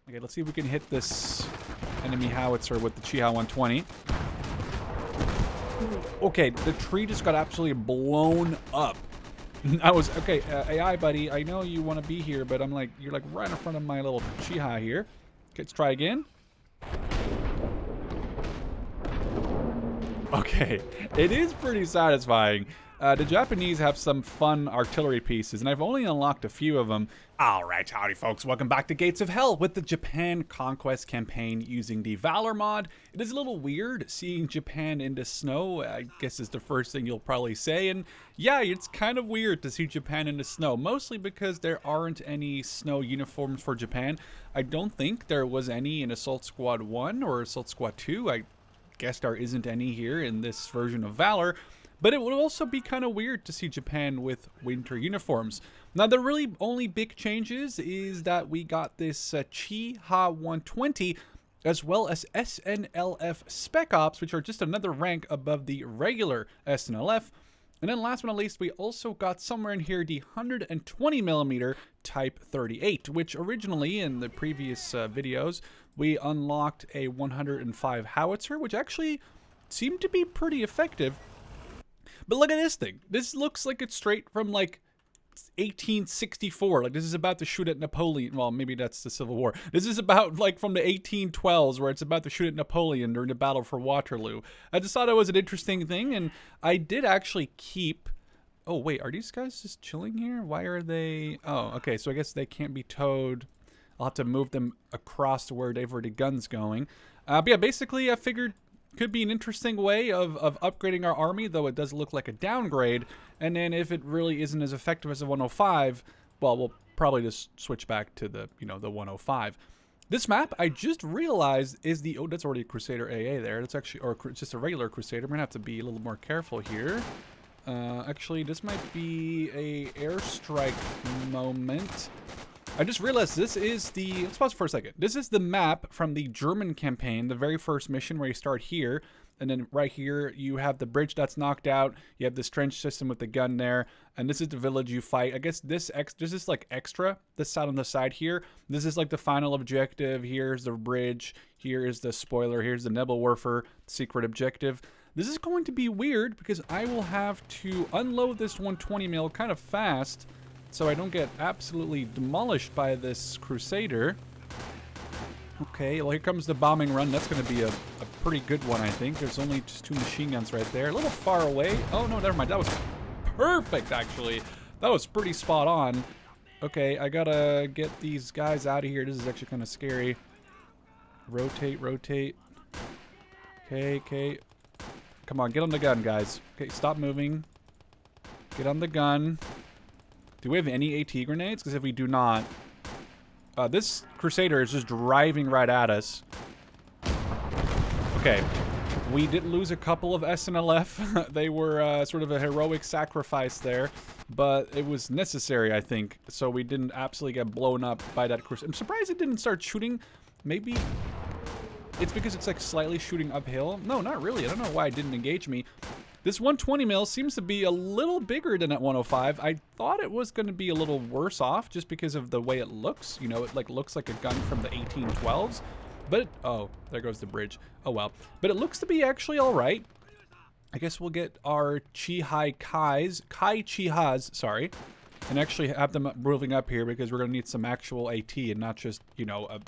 Okay, let's see if we can hit this enemy howitzer with the Chiha 120. Okay, the tree just got absolutely blown up. I was, okay, AI buddy, I know you want to be here, but I'm like, you're like right in front of my little Chiha here. Okay, let's try again. Okay, it is pretty satisfying. The Japanese have some fun artillery pieces, and I've only unlocked a few of them. Alright, howdy folks, welcome back to Gates of Hell with the Japan Conquest campaign using the Valour mod. It is a little weird seeing Japan into snow, I guess is the first thing you'll probably say, and yeah, it's kind of weird to see Japan into snow, mostly because there aren't any snow uniforms for Japan. I don't think there was any in Assault Squad 1 or Assault Squad 2, I guess there isn't any here in this version of Valour. But it would also be kind of weird to see Japan with winter uniforms. Now, the really only big changes is that we got this Chiha 120, as well as SNLF Spec Ops, which are just another rank above the regular SNLF. And then last but not least, we also got somewhere in here the 120mm Type 38, which originally in the previous videos, we unlocked a 105 howitzer, which actually seemed to be pretty effective. But look at this thing. This looks like it's straight from like 1864. Like this is about to shoot at Napoleon. Well, maybe that's the Civil War. This is about like from the 1812s where it's about to shoot at Napoleon during the Battle for Waterloo. I just thought it was an interesting thing, and I did actually keep... Oh, wait, are these guys just chilling here? Why are they... Oh, okay, so I guess they can't be towed. I'll have to move them across to wherever the gun's going. But yeah, basically I figured could be an interesting way of upgrading our army, though it does look like a downgrade. And then if it really isn't as effective as the 105, well, we'll probably just switch back to the, you know, the 105. This map, I just realized, is the... Oh, that's already a Crusader AA there. That's actually... Or just a regular Crusader. I'm going to have to be a little more careful here. Actually, this might be a airstrike moment. I just realized this is the... Let's pause for a second. This is the map from the German campaign, the very first mission where you start here. And then right here, you have the bridge that's knocked out. You have this trench system with the gun there. And this is the village you fight. I guess this is like extra, this side on the side here. This is like the final objective. Here's the bridge. Here is the spoiler. Here's the Nebelwerfer secret objective. This is going to be weird because I will have to unload this 120mm kind of fast, so I don't get absolutely demolished by this Crusader. Okay, well here comes the bombing run. That's going to be a pretty good one, I think. There's only just 2 machine guns right there. A little far away. Oh no, never mind. That was perfect, actually. That was pretty spot on. Okay, I gotta get these guys out of here. This is actually kind of scary. Rotate, rotate. Okay, okay. Come on, get on the gun, guys. Okay, stop moving. Get on the gun. Do we have any AT grenades? Because if we do not... this Crusader is just driving right at us. Okay. We did lose a couple of SNLF. They were sort of a heroic sacrifice there. But it was necessary, I think. So we didn't absolutely get blown up by that Crusader. I'm surprised it didn't start shooting. Maybe... It's because it's like slightly shooting uphill. No, not really. I don't know why it didn't engage me. This 120mm seems to be a little bigger than that 105. I thought it was going to be a little worse off just because of the way it looks. You know, it like looks like a gun from the 1812s. But, oh, there goes the bridge. Oh, well. But it looks to be actually all right. I guess we'll get our Kai Chihas, sorry, and actually have them moving up here because we're going to need some actual AT and not just, you know, a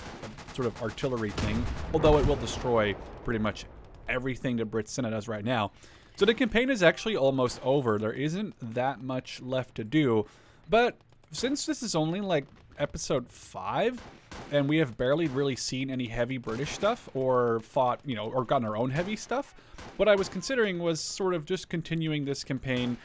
sort of artillery thing. Although it will destroy pretty much everything the Brits send at us right now. So the campaign is actually almost over. There isn't that much left to do. But since this is only like episode 5, and we have barely really seen any heavy British stuff or fought, you know, or gotten our own heavy stuff, what I was considering was sort of just continuing this campaign,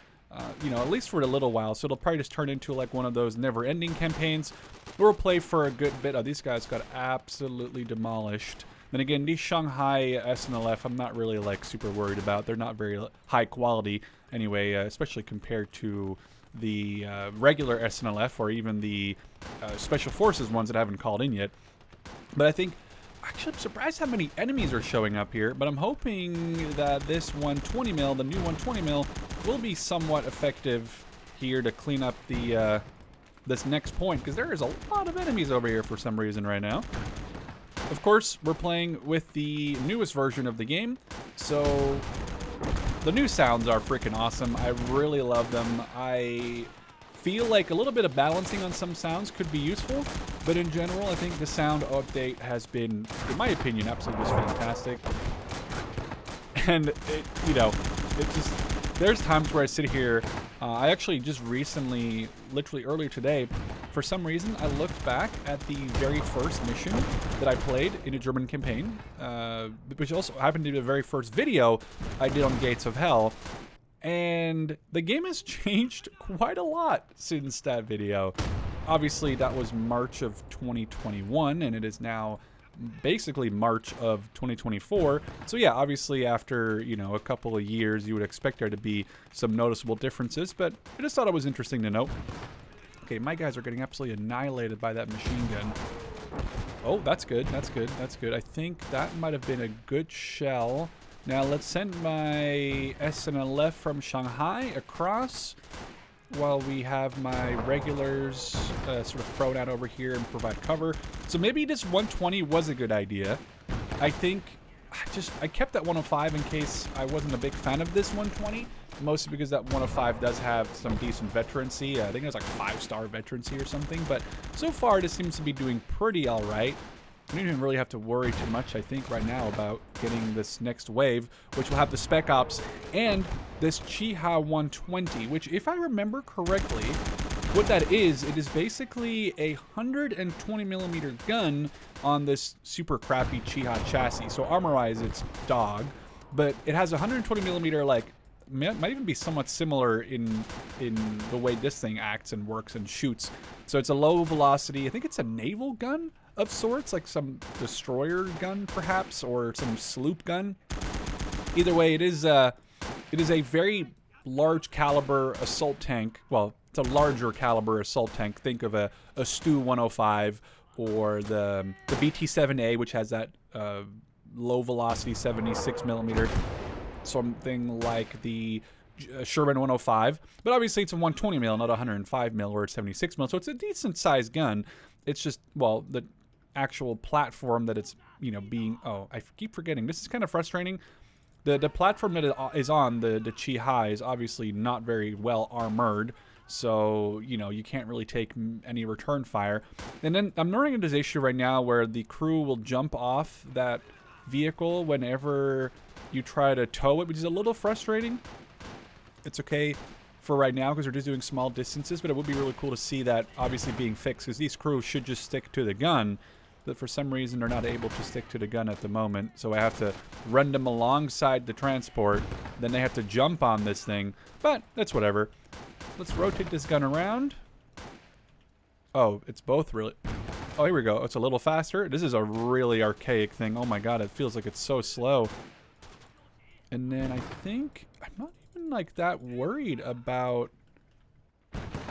you know, at least for a little while. So it'll probably just turn into like one of those never-ending campaigns. We'll play for a good bit. Oh, these guys got absolutely demolished. Then again, these Shanghai SNLF, I'm not really like super worried about. They're not very high quality anyway, especially compared to the regular SNLF or even the Special Forces ones that I haven't called in yet. But I think, actually I'm surprised how many enemies are showing up here, but I'm hoping that this 120mm, the new 120mm, will be somewhat effective here to clean up the this next point, because there is a lot of enemies over here for some reason right now. Of course, we're playing with the newest version of the game, so the new sounds are freaking awesome. I really love them. I feel like a little bit of balancing on some sounds could be useful, but in general, I think the sound update has been, in my opinion, absolutely just fantastic. And it, you know, it just, there's times where I sit here. I actually just recently, literally earlier today, for some reason, I looked back at the very first mission that I played in a German campaign, which also happened to be the very first video I did on Gates of Hell. And the game has changed quite a lot since that video. Obviously, that was March of 2021, and it is now basically March of 2024. So yeah, obviously after, you know, a couple of years, you would expect there to be some noticeable differences, but I just thought it was interesting to note. Okay, my guys are getting absolutely annihilated by that machine gun. Oh, that's good, that's good, that's good. I think that might have been a good shell. Now let's send my SNLF from Shanghai across while we have my regulars sort of thrown out over here and provide cover. So maybe this 120 was a good idea. I think I kept that 105 in case I wasn't a big fan of this 120, mostly because that 105 does have some decent veterancy. I think it was like 5-star veterancy or something, but so far this seems to be doing pretty all right. We don't even really have to worry too much, I think, right now about getting this next wave, which will have the Spec Ops and this Chiha 120, which, if I remember correctly, what that is, it is basically a 120mm gun on this super crappy Chiha chassis. So armor-wise, it's dog, but it has a 120mm, like, might even be somewhat similar in the way this thing acts and works and shoots. So it's a low velocity, I think it's a naval gun of sorts, like some destroyer gun perhaps, or some sloop gun. Either way, it is a very large caliber assault tank. Well, it's a larger caliber assault tank. Think of a Stu 105 or the BT-7A, which has that low velocity 76mm, something like the Sherman 105, but obviously it's a 120mm, not a 105mm or a 76mm, so it's a decent sized gun. It's just, well, the actual platform that it's, you know, being, oh, I keep forgetting, this is kind of frustrating. The platform that it is on, the Chiha, is obviously not very well armored, so, you know, you can't really take any return fire. And then I'm running into this issue right now where the crew will jump off that vehicle whenever you try to tow it, which is a little frustrating. It's okay for right now because we're just doing small distances, but it would be really cool to see that obviously being fixed, because these crews should just stick to the gun, but for some reason they're not able to stick to the gun at the moment, so I have to run them alongside the transport, then they have to jump on this thing, but that's whatever. Let's rotate this gun around. Oh, it's both really... Oh, here we go. It's a little faster. This is a really archaic thing. Oh my god, it feels like it's so slow. And then I think... I'm not even like that worried about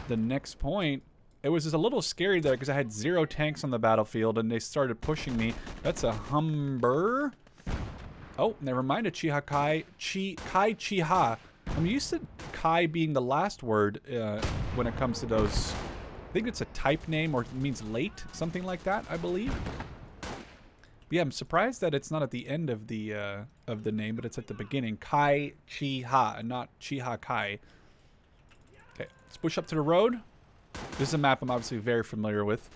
the next point. It was just a little scary there because I had 0 tanks on the battlefield and they started pushing me. That's a Humber. Oh, never mind. A Chiha Kai. Kai Chiha. I'm used to Kai being the last word when it comes to those. I think it's a type name, or it means late, something like that, I believe. But yeah, I'm surprised that it's not at the end of the name, but it's at the beginning. Kai Chiha, and not Chiha Kai. Okay, let's push up to the road. This is a map I'm obviously very familiar with.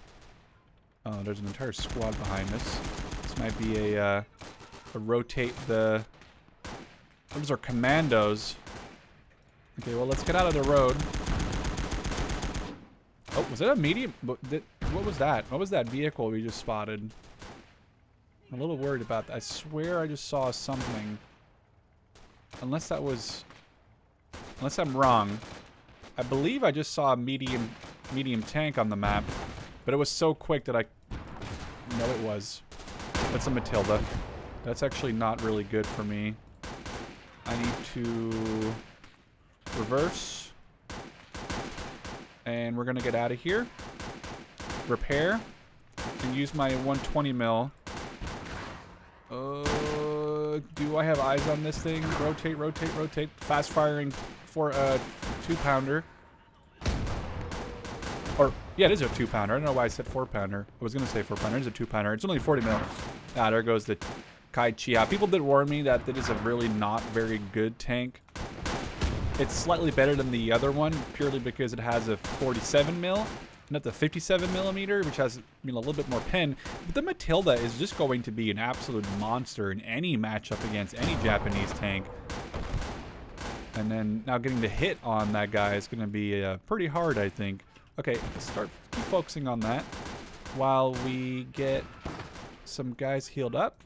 Oh, there's an entire squad behind us. This might be a rotate the... Those are commandos. Okay, well, let's get out of the road. Oh, was that a medium? What was that? What was that vehicle we just spotted? I'm a little worried about that. I swear I just saw something. Unless that was... Unless I'm wrong. I believe I just saw a medium tank on the map. But it was so quick that I... No, it was. That's a Matilda. That's actually not really good for me. I need to reverse. And we're going to get out of here. Repair. And use my 120mm. Do I have eyes on this thing? Rotate, rotate, rotate. Fast firing for a 2-pounder. Or, yeah, it is a 2-pounder. I don't know why I said 4-pounder. I was going to say 4-pounder. It is a 2-pounder. It's only 40 mil. Ah, there goes the Kai Chia. People did warn me that it is a really not very good tank. It's slightly better than the other one, purely because it has a 47 mil, not the 57 millimeter, which has, a little bit more pen. But the Matilda is just going to be an absolute monster in any matchup against any Japanese tank. And then now getting the hit on that guy is going to be pretty hard, I think. Okay, keep focusing on that while we get some guys healed up.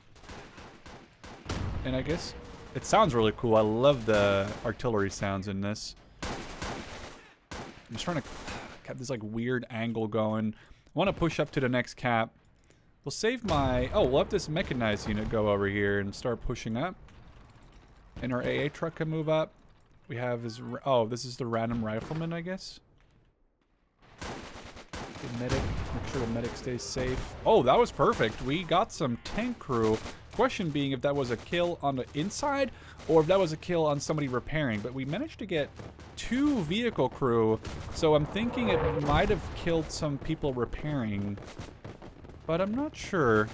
And I guess it sounds really cool. I love the artillery sounds in this. I'm just trying to have this like weird angle going. I want to push up to the next cap. We'll save my... Oh, we'll have this mechanized unit go over here and start pushing up. And our AA truck can move up. We have his... Oh, this is the random rifleman, I guess. The medic. Make sure the medic stays safe. Oh, that was perfect. We got some tank crew. Question being if that was a kill on the inside or if that was a kill on somebody repairing. But we managed to get 2 vehicle crew. So I'm thinking it might have killed some people repairing. But I'm not sure.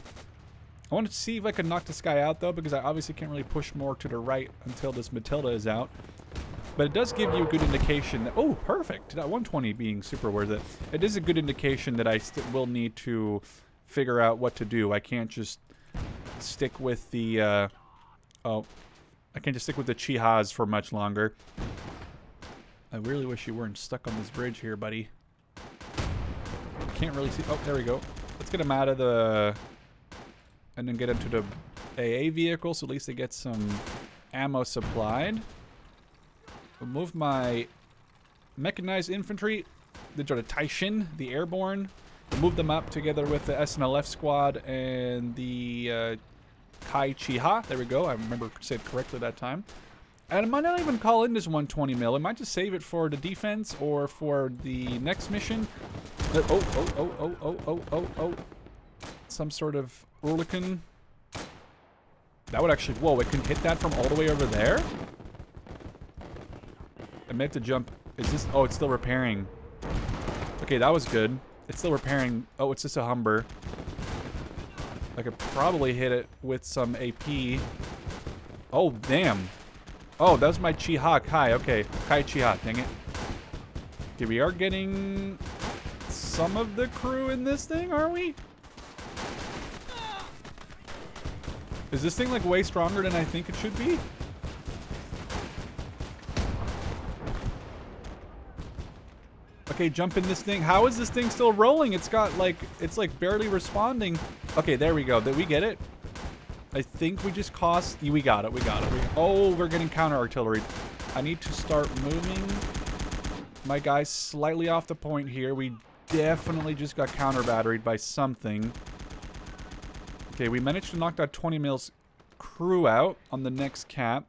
I want to see if I can knock this guy out, though, because I obviously can't really push more to the right until this Matilda is out. But it does give you a good indication that... Oh, perfect! That 120 being super worth it. It is a good indication that I will need to figure out what to do. I can't just stick with the... I can't just stick with the Chihas for much longer. I really wish you weren't stuck on this bridge here, buddy. Can't really see... Oh, there we go. Let's get him out of the... And then get into the AA vehicle, so at least they get some ammo supplied. We'll move my mechanized infantry, the Taishin, the airborne. We'll move them up together with the SNLF squad and the Kai Chiha. There we go. I remember saying it correctly that time. And I might not even call in this 120 mil. I might just save it for the defense or for the next mission. Oh. Some sort of Oerlikon. That would actually... Whoa, it can hit that from all the way over there? I meant to jump... Is this... Oh, it's still repairing. Okay, that was good. It's still repairing. Oh, it's just a Humber. I could probably hit it with some AP. Oh, damn. Oh, that was my Chiha Kai. Okay, Kai Chiha. Dang it. Okay, we are getting some of the crew in this thing, are we? Is this thing like way stronger than I think it should be? Okay, jump in this thing. How is this thing still rolling? It's got like, it's like barely responding. Okay, there we go. Did we get it? I think we just cost... We got it. Oh, we're getting counter artillery. I need to start moving my guys slightly off the point here. We definitely just got counter batteried by something. Okay, we managed to knock that 20 mils crew out on the next cap.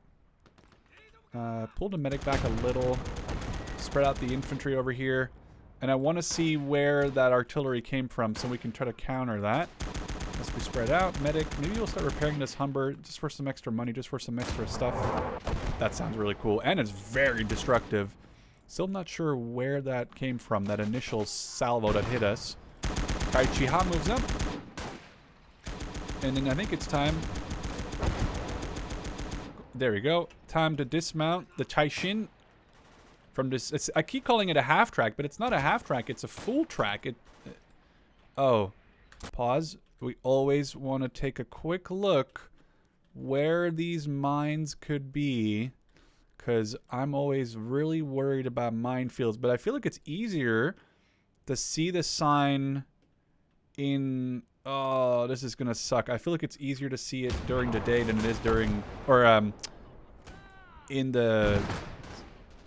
Pull the medic back a little. Spread out the infantry over here. And I want to see where that artillery came from so we can try to counter that. As we spread out, medic. Maybe we'll start repairing this Humber just for some extra money, just for some extra stuff. That sounds really cool. And it's very destructive. Still not sure where that came from, that initial salvo that hit us. Kai Chiha moves up. And then I think it's time. There we go. Time to dismount the Taishin from this. I keep calling it a half track, but it's not a half track. It's a full track. Oh, pause. We always want to take a quick look where these mines could be, because I'm always really worried about minefields. But I feel like it's easier to see the sign in... Oh, this is gonna suck. I feel like it's easier to see it during the day than it is during, or in the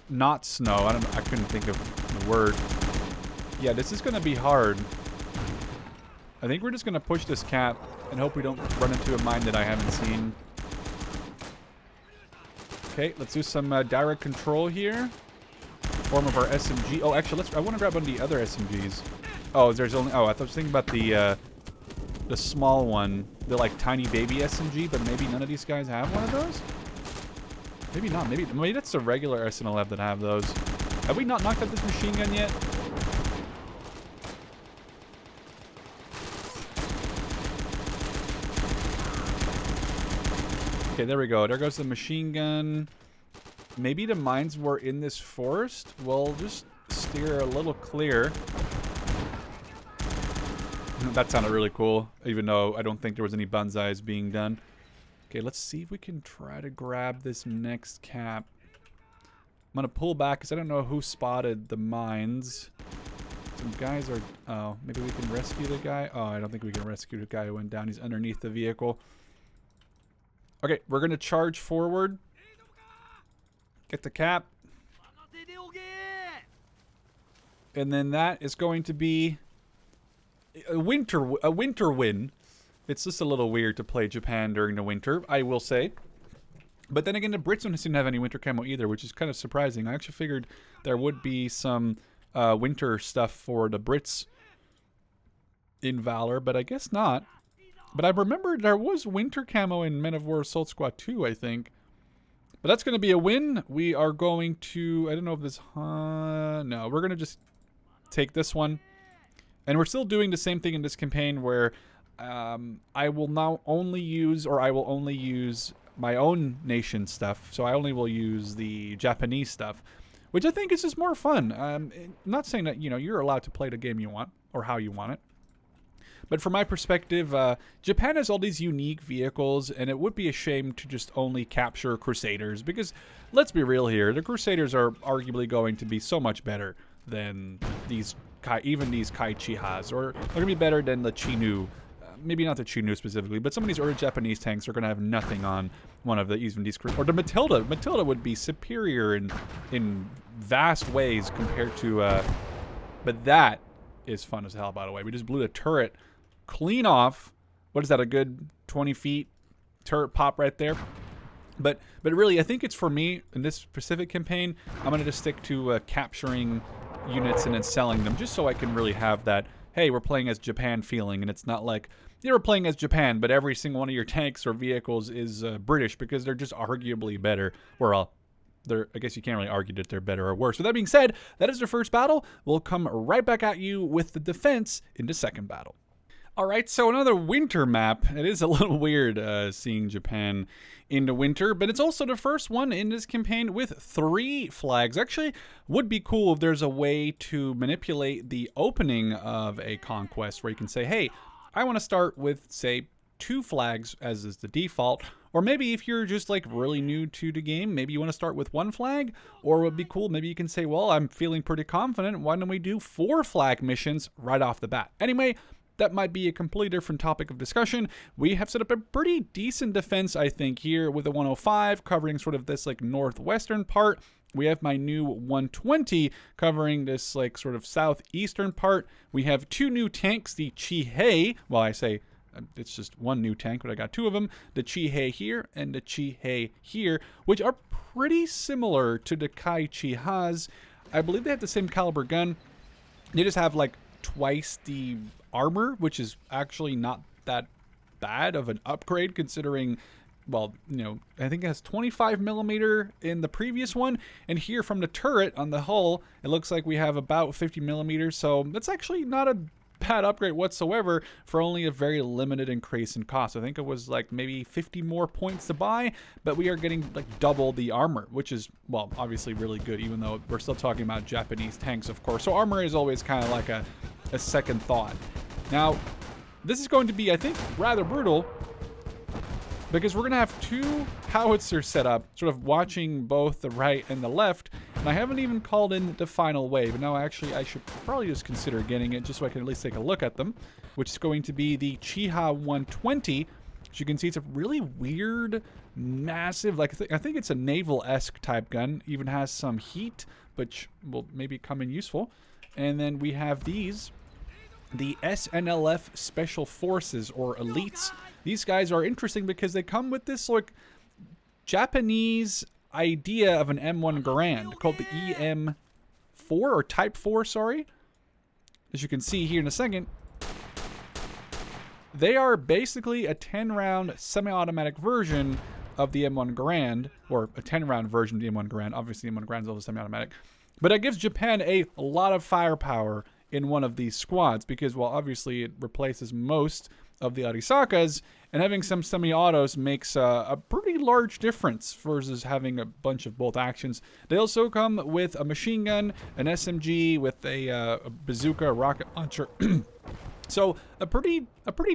not snow. I couldn't think of the word. Yeah, this is gonna be hard. I think we're just gonna push this cap and hope we don't run into a mine that I haven't seen. Okay, let's do some direct control here. Form of our SMG. Oh, actually, I want to grab one of the other SMGs. Oh, there's only... Oh, I thought I was thinking about the small one, the like tiny baby SMG, but maybe none of these guys have one of those? Maybe not. Maybe that's the regular SNLF that have those. Have we not knocked out this machine gun yet? Okay, there we go. There goes the machine gun. Maybe the mines were in this forest. We'll just steer a little clear. That sounded really cool, even though I don't think there was any banzais being done. Okay, let's see if we can try to grab this next cap. I'm gonna pull back because I don't know who spotted the mines. Some guys are... Oh, maybe we can rescue the guy? Oh, I don't think we can rescue the guy who went down. He's underneath the vehicle. Okay, we're gonna charge forward. Get the cap. And then that is going to be a winter win. It's just a little weird to play Japan during the winter, I will say. But then again, the Brits don't seem to have any winter camo either, which is kind of surprising. I actually figured there would be some winter stuff for the Brits in Valour, but I guess not. But I remember there was winter camo in Men of War Assault Squad 2, I think. But that's going to be a win. We are going to... I don't know if this... no, we're going to just take this one. And we're still doing the same thing in this campaign where I will now only use... Or I will only use my own nation stuff. So I only will use the Japanese stuff. Which I think is just more fun. I'm not saying that, you know, you're allowed to play the game you want. Or how you want it. But from my perspective, Japan has all these unique vehicles, and it would be a shame to just only capture Crusaders, because let's be real here, the Crusaders are arguably going to be so much better than these, even these Kai-Chihas, or they're going to be better than the Chinu. Maybe not the Chinu specifically, but some of these early Japanese tanks are going to have nothing on one of the, even these, or the Matilda. Matilda would be superior in vast ways compared to, but that is fun as hell, by the way. We just blew the turret clean off. What is that, a good 20 feet turret pop right there? But really, I think it's for me, in this specific campaign, I'm going to just stick to capturing units and then selling them, just so I can really have that, hey, we're playing as Japan feeling, and it's not like, you're playing as Japan, but every single one of your tanks or vehicles is British, because they're just arguably better. Well, I guess you can't really argue that they're better or worse. With that being said, that is the first battle. We'll come right back at you with the defense in the second battle. Alright, so another winter map. It is a little weird seeing Japan in the winter, but it's also the first one in this campaign with 3 flags. Actually, would be cool if there's a way to manipulate the opening of a conquest where you can say, hey, I want to start with, say, 2 flags as is the default. Or maybe if you're just like really new to the game, maybe you want to start with 1 flag. Or it would be cool, maybe you can say, well, I'm feeling pretty confident. Why don't we do 4 flag missions right off the bat? Anyway, that might be a completely different topic of discussion. We have set up a pretty decent defense, I think, here with the 105 covering sort of this like northwestern part. We have my new 120 covering this like sort of southeastern part. We have 2 new tanks, the Chihei. Well, I say it's just 1 new tank, but I got 2 of them. The Chihei here and the Chihei here, which are pretty similar to the Kai-Chihas. I believe they have the same caliber gun. They just have like twice the armor, which is actually not that bad of an upgrade considering, well, you know, I think it has 25mm in the previous one, and here from the turret on the hull, it looks like we have about 50mm, so that's actually not a bad upgrade whatsoever for only a very limited increase in cost. I think it was like maybe 50 more points to buy, but we are getting like double the armor, which is, well, obviously really good, even though we're still talking about Japanese tanks, of course. So armor is always kind of like a second thought. Now, this is going to be, I think, rather brutal, because we're going to have 2 howitzers set up, sort of watching both the right and the left, and I haven't even called in the final wave. Now, actually, I should probably just consider getting it just so I can at least take a look at them, which is going to be the Chiha 120. As you can see, it's a really weird, massive, like, I think it's a naval-esque type gun, even has some heat, which will maybe come in useful. And then we have these, the SNLF Special Forces, or Elites. These guys are interesting because they come with this like Japanese idea of an M1 Garand called the EM4 or Type 4, sorry. As you can see here in a second, they are basically a 10-round semi-automatic version of the M1 Garand, or a 10-round version of the M1 Garand. Obviously, the M1 Garand is also semi-automatic. But it gives Japan a lot of firepower in one of these squads because, well, obviously it replaces most of the Arisakas, and having some semi-autos makes a pretty pretty large difference versus having a bunch of bolt actions. They also come with a machine gun, an SMG, with a bazooka, a rocket launcher. So a pretty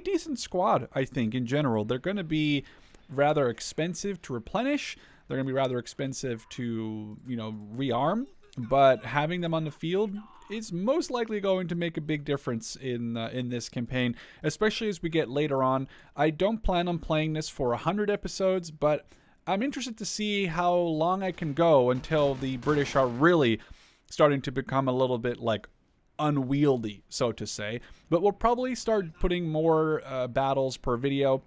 decent squad, I think, in general. They're going to be rather expensive to replenish. They're going to be rather expensive to, you know, rearm. But having them on the field is most likely going to make a big difference in this campaign, especially as we get later on. I don't plan on playing this for 100 episodes, but I'm interested to see how long I can go until the British are really starting to become a little bit like unwieldy, so to say. But we'll probably start putting more battles per video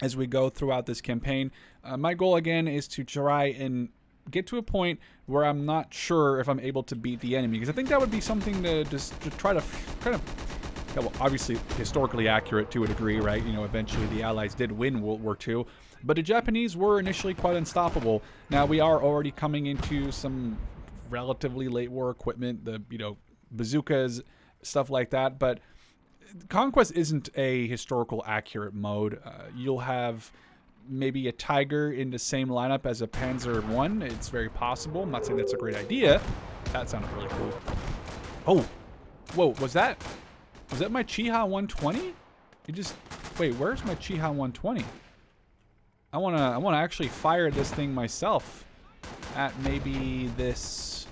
as we go throughout this campaign. My goal again is to try and get to a point where I'm not sure if I'm able to beat the enemy, because I think that would be something to try to kind of, well, obviously historically accurate to a degree, right? You know, eventually the Allies did win World War II, but the Japanese were initially quite unstoppable. Now we are already coming into some relatively late war equipment, the, you know, bazookas, stuff like that, but Conquest isn't a historical accurate mode. You'll have maybe a Tiger in the same lineup as a Panzer I. It's very possible. I'm not saying that's a great idea. That sounded really cool. Oh, whoa, was that my Chiha 120? You just, wait, where's my Chiha 120? I wanna actually fire this thing myself at maybe this.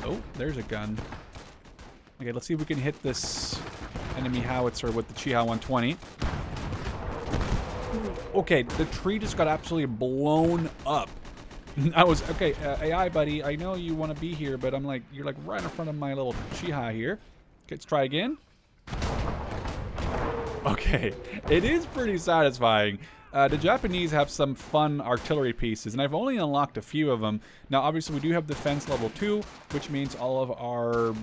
Oh, there's a gun. Okay, let's see if we can hit this enemy howitzer with the Chiha 120. Okay, the tree just got absolutely blown up. I was, okay, AI buddy, I know you want to be here, but I'm like, you're like right in front of my little Chiha here. Okay, let's try again. Okay, it is pretty satisfying. The Japanese have some fun artillery pieces, and I've only unlocked a few of them. Now, obviously, we do have defense level 2, which means all of our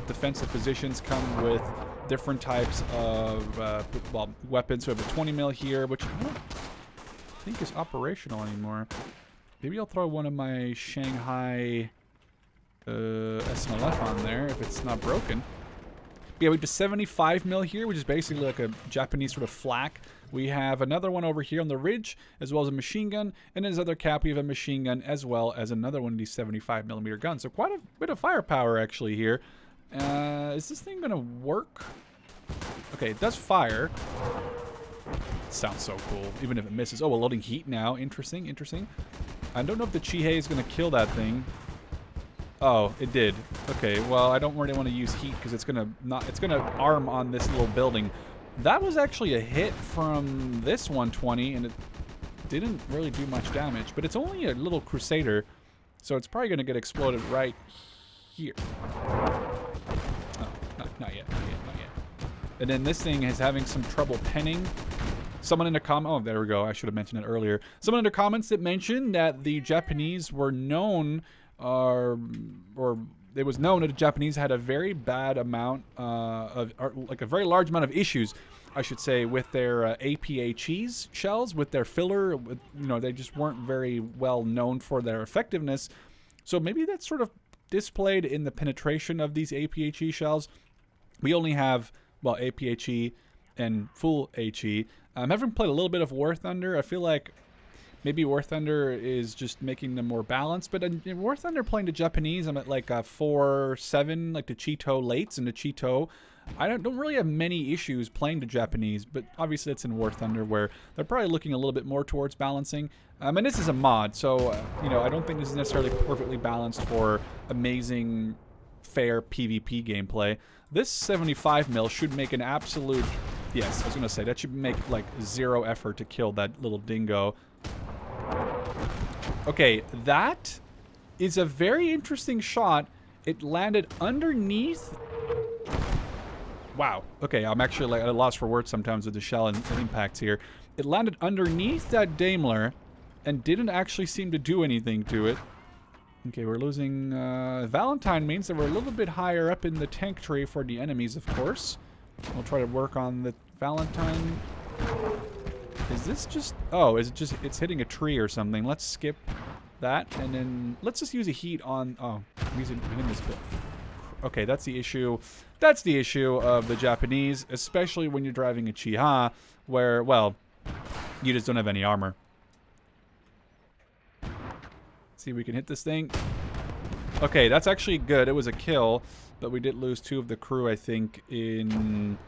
defensive positions come with different types of well, weapons. So we have a 20 mil here, which I don't think is operational anymore. Maybe I'll throw one of my Shanghai SMLF on there if it's not broken. Yeah, we have a 75 mil here, which is basically like a Japanese sort of flak. We have another one over here on the ridge, as well as a machine gun. And in his other cap, we have a machine gun, as well as another one of these 75 millimeter guns. So quite a bit of firepower, actually, here. Is this thing going to work? Okay, it does fire. It sounds so cool, even if it misses. Oh, we're loading heat now. Interesting, interesting. I don't know if the Chihei is going to kill that thing. Oh, it did. Okay, well, I don't really want to use heat because it's gonna arm on this little building. That was actually a hit from this 120, and it didn't really do much damage. But it's only a little Crusader, so it's probably gonna get exploded right here. Oh, not yet. And then this thing is having some trouble penning. Someone in the comment, oh, there we go. I should have mentioned it earlier. Someone in the comments that mentioned that the Japanese were known. Or it was known that the Japanese had a very bad amount like a very large amount of issues, I should say, with their APHEs shells, with their filler. You know, they just weren't very well known for their effectiveness. So maybe that's sort of displayed in the penetration of these APHE shells. We only have, well, APHE and full HE. Having played a little bit of War Thunder, I feel like maybe War Thunder is just making them more balanced, but in War Thunder playing the Japanese, I'm at like a 4-7, like the Cheeto lates and the Cheeto. I don't really have many issues playing the Japanese, but obviously it's in War Thunder where they're probably looking a little bit more towards balancing. And this is a mod, so you know, I don't think this is necessarily perfectly balanced for amazing, fair PvP gameplay. This 75 mil should make an absolute, yes, I was gonna say that should make like 0 effort to kill that little dingo. Okay, that is a very interesting shot. It landed underneath. Wow. Okay, I'm actually like at a loss for words sometimes with the shell and impacts here. It landed underneath that Daimler and didn't actually seem to do anything to it. Okay, we're losing. Valentine means that we're a little bit higher up in the tank tree for the enemies, of course. We'll try to work on the Valentine. Is this just... Oh, is it just... It's hitting a tree or something. Let's skip that, and then let's just use a heat on... Oh, I'm using this bit. Okay, that's the issue. That's the issue of the Japanese, especially when you're driving a Chiha, where, well, you just don't have any armor. Let's see if we can hit this thing. Okay, that's actually good. It was a kill, but we did lose 2 of the crew, I think, in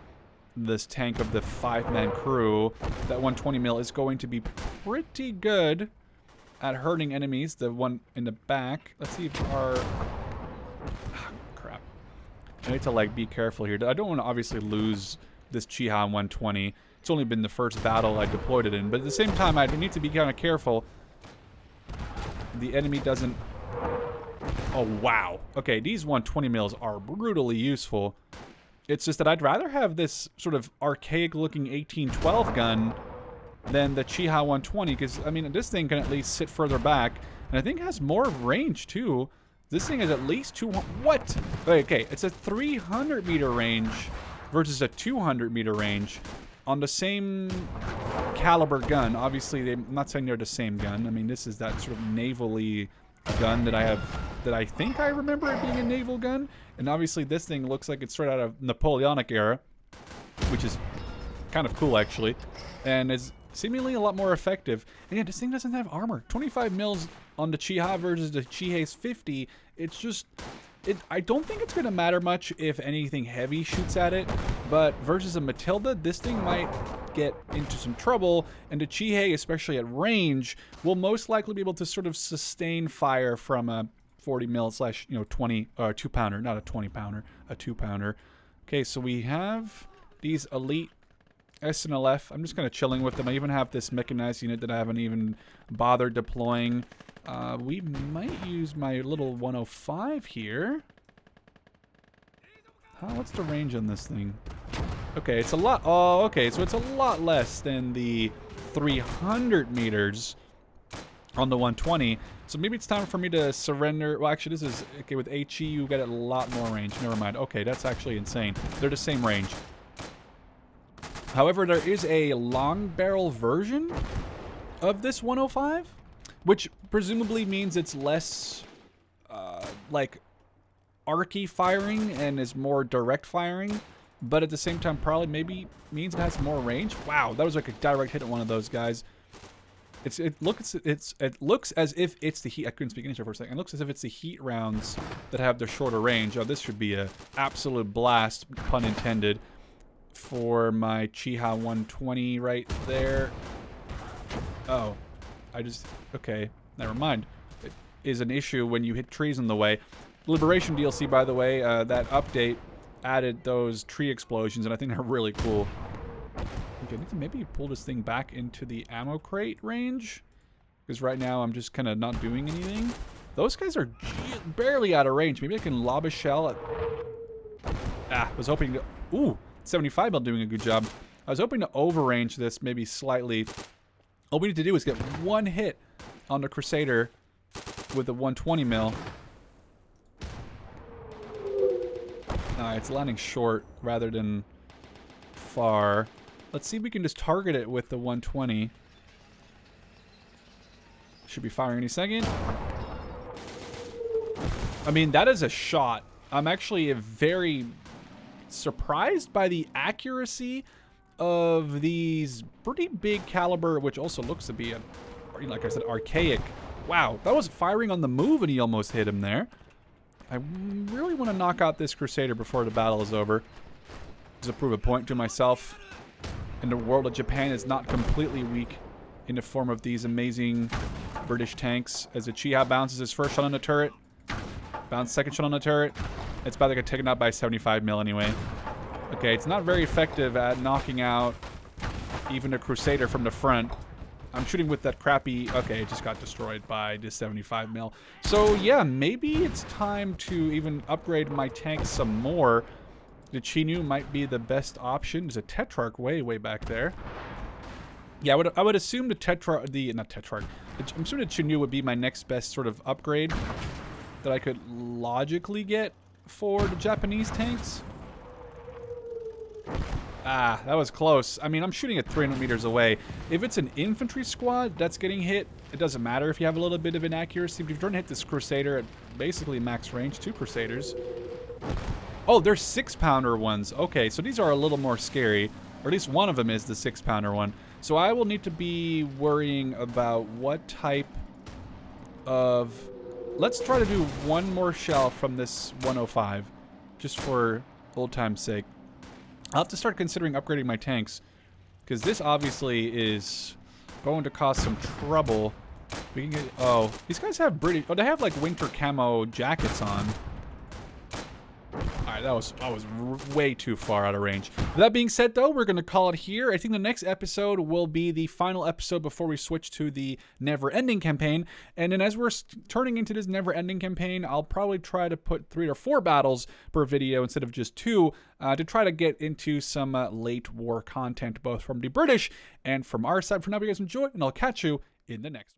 this tank of the 5-man crew. That 120 mil is going to be pretty good at hurting enemies. The one in the back. Let's see if our... Oh, crap. I need to, like, be careful here. I don't want to obviously lose this Chiha 120. It's only been the first battle I deployed it in, but at the same time, I need to be kind of careful. The enemy doesn't... Oh, wow. Okay, these 120 mils are brutally useful. It's just that I'd rather have this sort of archaic-looking 1812 gun than the Chiha 120, because, I mean, this thing can at least sit further back, and I think it has more range, too. This thing is at least 200... What? Okay, it's a 300-meter range versus a 200-meter range on the same caliber gun. Obviously, I'm not saying they're the same gun. I mean, this is that sort of naval-y gun that I have, that I think I remember it being a naval gun. And obviously this thing looks like it's straight out of Napoleonic era, which is kind of cool actually, and is seemingly a lot more effective. And yeah, this thing doesn't have armor. 25 mils on the Chiha versus the Chihei's 50. It's just, I don't think it's going to matter much if anything heavy shoots at it, but versus a Matilda, this thing might get into some trouble, and the Chihei, especially at range, will most likely be able to sort of sustain fire from a 40 mil slash, 20, 2-pounder, not a 20-pounder, a 2-pounder. Okay, so we have these elite SNLF. I'm just kind of chilling with them. I even have this mechanized unit that I haven't even bothered deploying. We might use my little 105 here. What's the range on this thing? Okay, it's a lot. Oh, okay, so it's a lot less than the 300 meters on the 120. So maybe it's time for me to surrender. Well, actually, this is okay. With HE, you get a lot more range. Never mind. Okay, that's actually insane. They're the same range. However, there is a long barrel version of this 105, which presumably means it's less like arcy firing and is more direct firing, but at the same time probably maybe means it has more range. Wow, that was like a direct hit at one of those guys. It looks as if it's the heat. I couldn't speak English for a second. It looks as if it's the heat rounds that have the shorter range. Oh, this should be a absolute blast, pun intended, for my Chiha 120 right there. Oh, okay, never mind. It is an issue when you hit trees in the way. Liberation DLC, by the way, that update added those tree explosions, and I think they're really cool. Okay, I need to maybe pull this thing back into the ammo crate range, because right now I'm just kind of not doing anything. Those guys are barely out of range. Maybe I can lob a shell at... I was hoping to... Ooh, 75 mil doing a good job. I was hoping to overrange this maybe slightly. All we need to do is get one hit on the Crusader with the 120 mil. It's landing short rather than far. Let's see if we can just target it with the 120. Should be firing any second. I mean, that is a shot. I'm actually very surprised by the accuracy of these pretty big caliber, which also looks to be a, like I said, archaic. Wow, that was firing on the move and he almost hit him there. I really want to knock out this Crusader before the battle is over. Just to prove a point to myself. And the world of Japan is not completely weak in the form of these amazing British tanks. As the Chiha bounces his first shot on the turret. Bounce second shot on the turret. It's about to get taken out by 75 mil anyway. Okay, it's not very effective at knocking out even a Crusader from the front. I'm shooting with that crappy... Okay, it just got destroyed by this 75 mil. So yeah, maybe it's time to even upgrade my tanks some more. The Chinu might be the best option. There's a Tetrarch way back there. Yeah, I would assume the Tetrarch... Not Tetrarch. I'm assuming the Chinu would be my next best sort of upgrade that I could logically get for the Japanese tanks. That was close. I mean, I'm shooting at 300 meters away. If it's an infantry squad that's getting hit, it doesn't matter if you have a little bit of inaccuracy. If you're trying to hit this Crusader at basically max range, 2 Crusaders. Oh, they're 6-pounder ones. Okay, so these are a little more scary. Or at least one of them is the 6-pounder one. So I will need to be worrying about what type of... Let's try to do one more shell from this 105, just for old time's sake. I'll have to start considering upgrading my tanks, because this obviously is going to cause some trouble. We can get... Oh, these guys have British... Oh, they have, like, winter camo jackets on. Alright, that was way too far out of range. That being said, though, we're going to call it here. I think the next episode will be the final episode before we switch to the never-ending campaign. And then as we're turning into this never-ending campaign, I'll probably try to put 3 or 4 battles per video instead of just 2 to try to get into some late war content, both from the British and from our side. For now, you guys enjoy, and I'll catch you in the next one.